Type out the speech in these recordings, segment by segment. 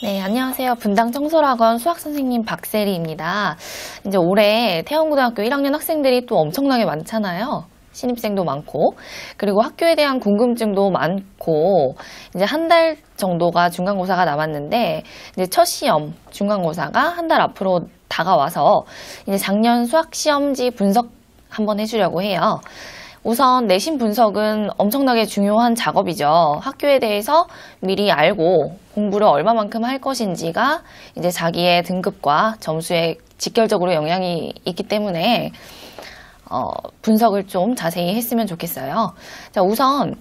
네, 안녕하세요. 분당 청솔학원 수학선생님 박세리입니다. 이제 올해 태원고등학교 1학년 학생들이 또 엄청나게 많잖아요. 신입생도 많고, 그리고 학교에 대한 궁금증도 많고, 이제 한 달 정도가 중간고사가 남았는데, 이제 첫 시험, 중간고사가 한 달 앞으로 다가와서, 이제 작년 수학시험지 분석 한번 해주려고 해요. 우선 내신 분석은 엄청나게 중요한 작업이죠. 학교에 대해서 미리 알고 공부를 얼마만큼 할 것인지가 이제 자기의 등급과 점수에 직결적으로 영향이 있기 때문에 분석을 좀 자세히 했으면 좋겠어요. 자, 우선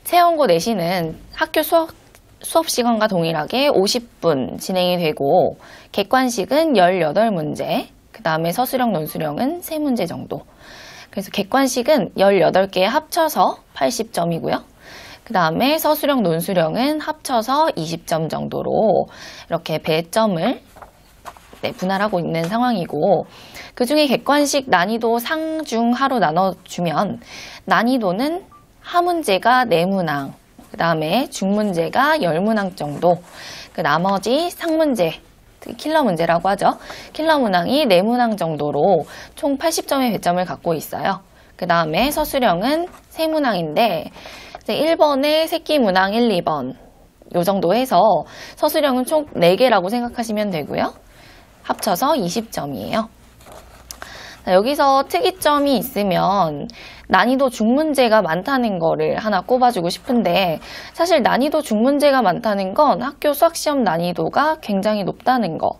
태원고 내신은 학교 수업 시간과 동일하게 50분 진행이 되고 객관식은 18문제, 그 다음에 서술형, 논술형은 3문제 정도. 그래서 객관식은 18개 합쳐서 80점이고요. 그 다음에 서술형, 논술형은 합쳐서 20점 정도로 이렇게 배점을 분할하고 있는 상황이고, 그 중에 객관식 난이도 상, 중, 하로 나눠주면 난이도는 하문제가 4문항, 그 다음에 중문제가 10문항 정도, 그 나머지 상문제, 킬러 문제라고 하죠. 킬러 문항이 4문항 정도로 총 80점의 배점을 갖고 있어요. 그 다음에 서술형은 3문항인데 1번에 새끼 문항 1, 2번 요 정도 해서 서술형은 총 4개라고 생각하시면 되고요. 합쳐서 20점이에요. 여기서 특이점이 있으면 난이도 중문제가 많다는 거를 하나 꼽아주고 싶은데, 사실 난이도 중문제가 많다는 건 학교 수학시험 난이도가 굉장히 높다는 거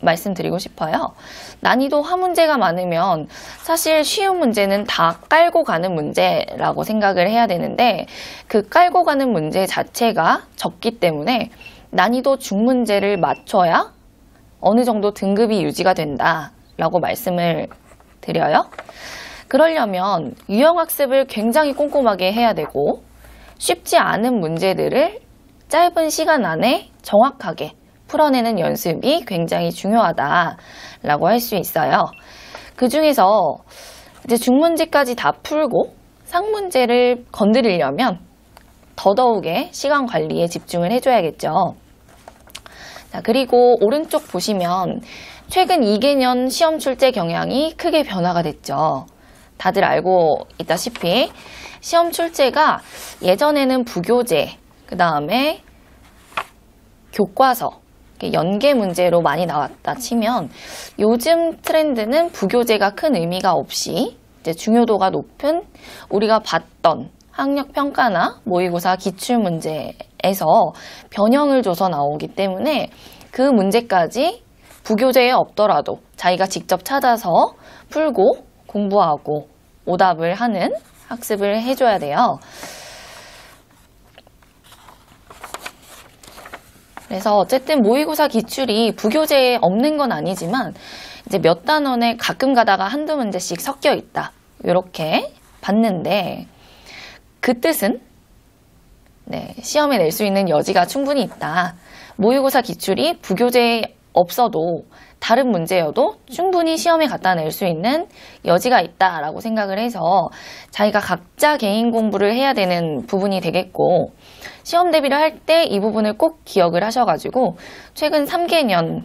말씀드리고 싶어요. 난이도 하문제가 많으면 사실 쉬운 문제는 다 깔고 가는 문제라고 생각을 해야 되는데, 그 깔고 가는 문제 자체가 적기 때문에 난이도 중문제를 맞춰야 어느 정도 등급이 유지가 된다라고 말씀을 드려요. 그러려면 유형학습을 굉장히 꼼꼼하게 해야 되고, 쉽지 않은 문제들을 짧은 시간 안에 정확하게 풀어내는 연습이 굉장히 중요하다라고 할 수 있어요. 그 중에서 이제 중문제까지 다 풀고 상문제를 건드리려면 더더욱의 시간 관리에 집중을 해줘야겠죠. 자, 그리고 오른쪽 보시면 최근 2개년 시험 출제 경향이 크게 변화가 됐죠. 다들 알고 있다시피 시험 출제가 예전에는 부교재, 그 다음에 교과서, 연계 문제로 많이 나왔다 치면, 요즘 트렌드는 부교재가 큰 의미가 없이 이제 중요도가 높은 우리가 봤던 학력평가나 모의고사 기출문제에서 변형을 줘서 나오기 때문에 그 문제까지 부교재에 없더라도 자기가 직접 찾아서 풀고 공부하고 오답을 하는 학습을 해줘야 돼요. 그래서 어쨌든 모의고사 기출이 부교재에 없는 건 아니지만 이제 몇 단원에 가끔 가다가 한두 문제씩 섞여 있다, 이렇게 봤는데, 그 뜻은 시험에 낼 수 있는 여지가 충분히 있다. 모의고사 기출이 부교재에 없어도 다른 문제여도 충분히 시험에 갖다 낼 수 있는 여지가 있다라고 생각을 해서 자기가 각자 개인 공부를 해야 되는 부분이 되겠고, 시험 대비를 할 때 이 부분을 꼭 기억을 하셔가지고 최근 3개년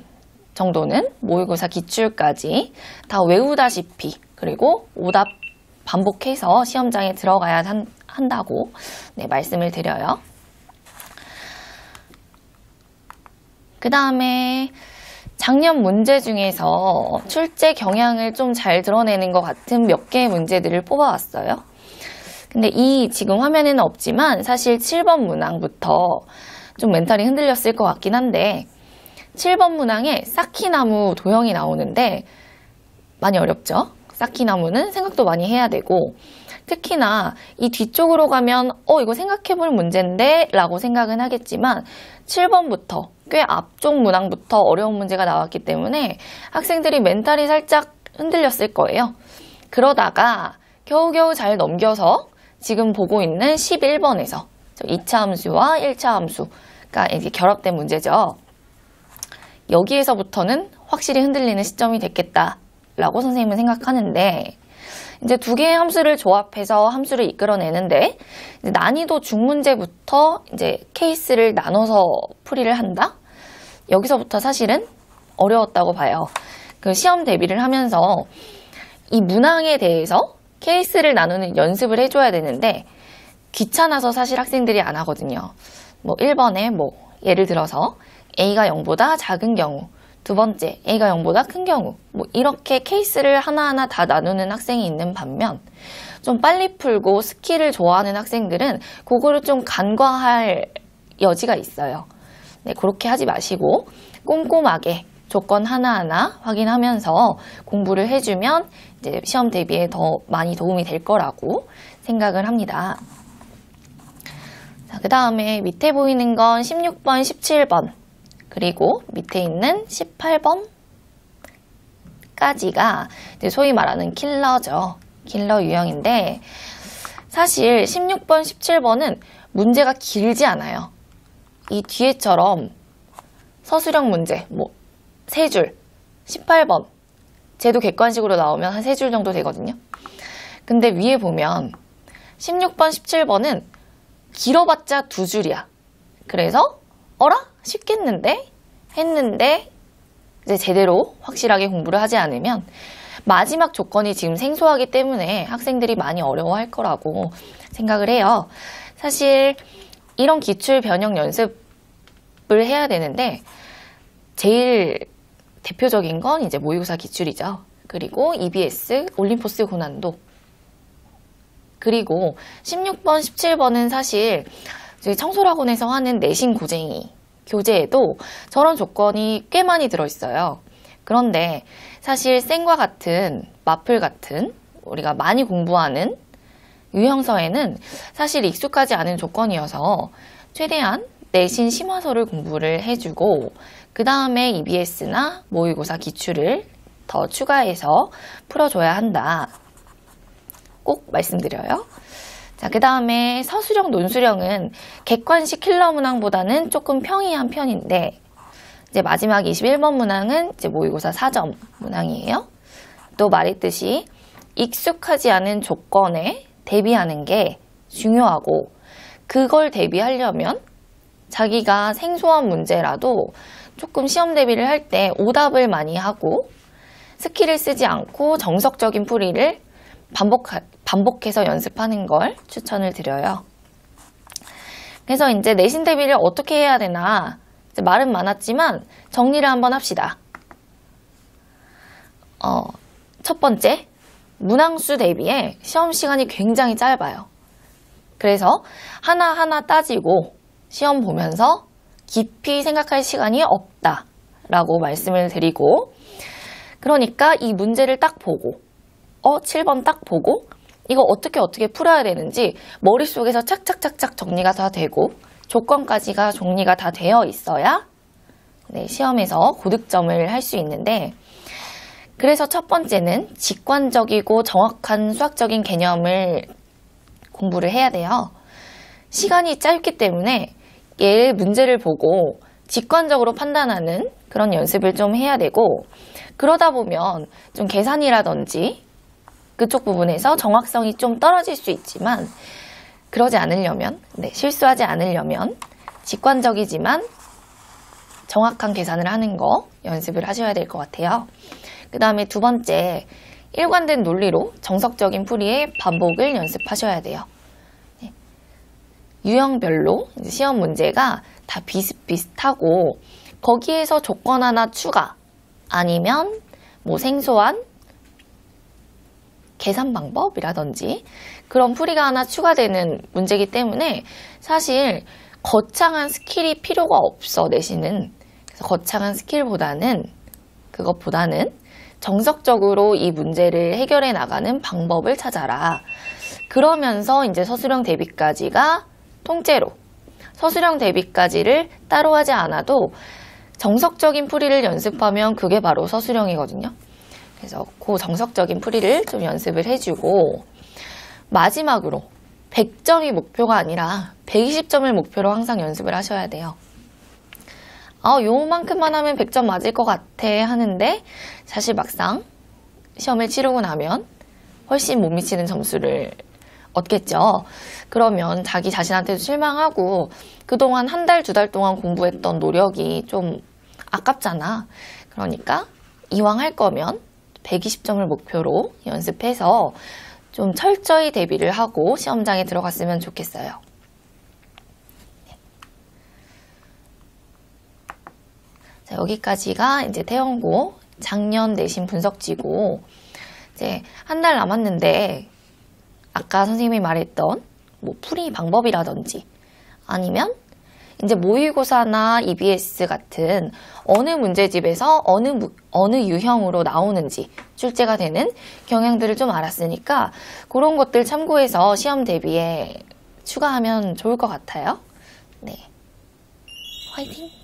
정도는 모의고사 기출까지 다 외우다시피, 그리고 오답 반복해서 시험장에 들어가야 한다고 말씀을 드려요. 그 다음에 작년 문제 중에서 출제 경향을 좀 잘 드러내는 것 같은 몇 개의 문제들을 뽑아왔어요. 근데 이 지금 화면에는 없지만 사실 7번 문항부터 좀 멘탈이 흔들렸을 것 같긴 한데, 7번 문항에 쌓기나무 도형이 나오는데 많이 어렵죠? 쌓기나무는 생각도 많이 해야 되고, 특히나 이 뒤쪽으로 가면 이거 생각해볼 문제인데 라고 생각은 하겠지만 7번부터 꽤 앞쪽 문항부터 어려운 문제가 나왔기 때문에 학생들이 멘탈이 살짝 흔들렸을 거예요. 그러다가 겨우겨우 잘 넘겨서 지금 보고 있는 11번에서 2차 함수와 1차 함수가 이제 결합된 문제죠. 여기에서부터는 확실히 흔들리는 시점이 됐겠다라고 선생님은 생각하는데, 이제 두 개의 함수를 조합해서 함수를 이끌어내는데, 난이도 중문제부터 이제 케이스를 나눠서 풀이를 한다? 여기서부터 사실은 어려웠다고 봐요. 그 시험 대비를 하면서 이 문항에 대해서 케이스를 나누는 연습을 해줘야 되는데 귀찮아서 사실 학생들이 안 하거든요. 뭐 1번에 뭐 예를 들어서 A가 0보다 작은 경우, 두 번째 A가 0보다 큰 경우, 뭐 이렇게 케이스를 하나하나 다 나누는 학생이 있는 반면 좀 빨리 풀고 스킬을 좋아하는 학생들은 그거를 좀 간과할 여지가 있어요. 네, 그렇게 하지 마시고 꼼꼼하게 조건 하나하나 확인하면서 공부를 해주면 이제 시험 대비에 더 많이 도움이 될 거라고 생각을 합니다. 자, 그 다음에 밑에 보이는 건 16번, 17번, 그리고 밑에 있는 18번까지가 소위 말하는 킬러죠. 킬러 유형인데 사실 16번, 17번은 문제가 길지 않아요. 이 뒤에처럼 서술형 문제, 뭐 3줄, 18번, 쟤도 객관식으로 나오면 한 3줄 정도 되거든요. 근데 위에 보면 16번, 17번은 길어봤자 2줄이야. 그래서 어라? 쉽겠는데? 했는데 이제 제대로 확실하게 공부를 하지 않으면 마지막 조건이 지금 생소하기 때문에 학생들이 많이 어려워할 거라고 생각을 해요. 사실 이런 기출 변형 연습을 해야 되는데 제일 대표적인 건 이제 모의고사 기출이죠. 그리고 EBS, 올림포스 고난도. 그리고 16번, 17번은 사실 청솔학원에서 하는 내신 고쟁이 교재에도 저런 조건이 꽤 많이 들어있어요. 그런데 사실 쌩과 같은, 마플 같은 우리가 많이 공부하는 유형서에는 사실 익숙하지 않은 조건이어서 최대한 내신 심화서를 공부를 해주고 그 다음에 EBS나 모의고사 기출을 더 추가해서 풀어줘야 한다. 꼭 말씀드려요. 자, 그 다음에 서술형, 논술형은 객관식 킬러 문항보다는 조금 평이한 편인데 이제 마지막 21번 문항은 이제 모의고사 4점 문항이에요. 또 말했듯이 익숙하지 않은 조건에 대비하는 게 중요하고 그걸 대비하려면 자기가 생소한 문제라도 조금 시험 대비를 할 때 오답을 많이 하고 스킬을 쓰지 않고 정석적인 풀이를 반복해서 연습하는 걸 추천을 드려요. 그래서 이제 내신 대비를 어떻게 해야 되나 말은 많았지만 정리를 한번 합시다. 첫 번째, 문항수 대비에 시험 시간이 굉장히 짧아요. 그래서 하나하나 따지고 시험 보면서 깊이 생각할 시간이 없다라고 말씀을 드리고 그러니까 이 문제를 딱 보고 7번 딱 보고 이거 어떻게 풀어야 되는지 머릿속에서 착착착착 정리가 다 되고 조건까지가 정리가 다 되어 있어야 시험에서 고득점을 할 수 있는데 그래서 첫 번째는 직관적이고 정확한 수학적인 개념을 공부를 해야 돼요. 시간이 짧기 때문에 얘 문제를 보고 직관적으로 판단하는 그런 연습을 좀 해야 되고 그러다 보면 좀 계산이라든지 그쪽 부분에서 정확성이 좀 떨어질 수 있지만 그러지 않으려면 실수하지 않으려면 직관적이지만 정확한 계산을 하는 거 연습을 하셔야 될 것 같아요. 그 다음에 두 번째, 일관된 논리로 정석적인 풀이의 반복을 연습하셔야 돼요. 유형별로 시험 문제가 다 비슷비슷하고 거기에서 조건 하나 추가 아니면 뭐 생소한 계산 방법이라든지 그런 풀이가 하나 추가되는 문제이기 때문에 사실 거창한 스킬이 필요가 없어 내신은. 그래서 거창한 스킬보다는 그것보다는 정석적으로 이 문제를 해결해 나가는 방법을 찾아라. 그러면서 이제 서술형 대비까지가 통째로 서술형 대비까지를 따로 하지 않아도 정석적인 풀이를 연습하면 그게 바로 서술형이거든요. 그래서 그 정석적인 풀이를 좀 연습을 해주고 마지막으로 100점이 목표가 아니라 120점을 목표로 항상 연습을 하셔야 돼요. 요만큼만 하면 100점 맞을 것 같아 하는데 사실 막상 시험을 치르고 나면 훨씬 못 미치는 점수를 얻겠죠. 그러면 자기 자신한테도 실망하고 그동안 한 달, 두 달 동안 공부했던 노력이 좀 아깝잖아. 그러니까 이왕 할 거면 120점을 목표로 연습해서 좀 철저히 대비를 하고 시험장에 들어갔으면 좋겠어요. 자, 여기까지가 이제 태영고 작년 내신 분석지고, 이제 한 달 남았는데 아까 선생님이 말했던 뭐 풀이 방법이라든지 아니면 이제 모의고사나 EBS 같은 어느 문제집에서 어느 유형으로 나오는지 출제가 되는 경향들을 좀 알았으니까 그런 것들 참고해서 시험 대비에 추가하면 좋을 것 같아요. 네, 화이팅!